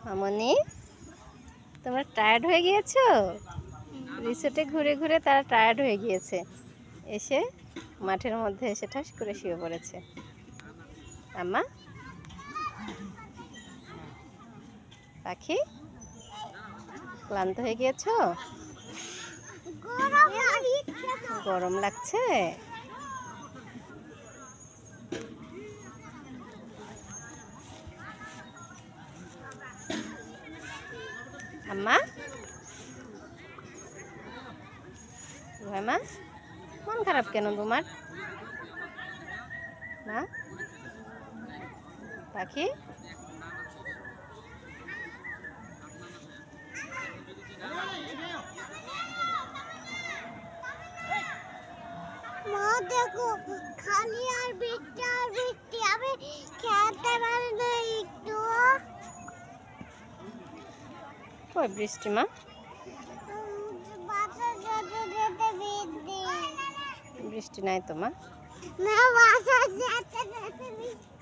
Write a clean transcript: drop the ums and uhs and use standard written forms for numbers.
মামনি, তোমরা টায়ার্ড হয়ে গিয়েছো? রিসোর্টে ঘুরে ঘুরে তারা টায়ার্ড হয়ে গিয়েছে, এসে মাঠের মধ্যে এসে ঠাস করে শুয়ে পড়েছে। আম্মা পাখি, ক্লান্ত হয়ে গিয়েছো? গরম লাগছে? আম্মা, মা, মন খারাপ কেন তোমার? না পাখি, মা দেখো খালি আর বৃষ্টি আর বৃষ্টি, আমি খেলতে পারি না একটু। কই বৃষ্টি মা? বাসা যেতে যেতে বৃষ্টি। বৃষ্টি নাই তো মা। না বাসা যেতে যেতে বৃষ্টি।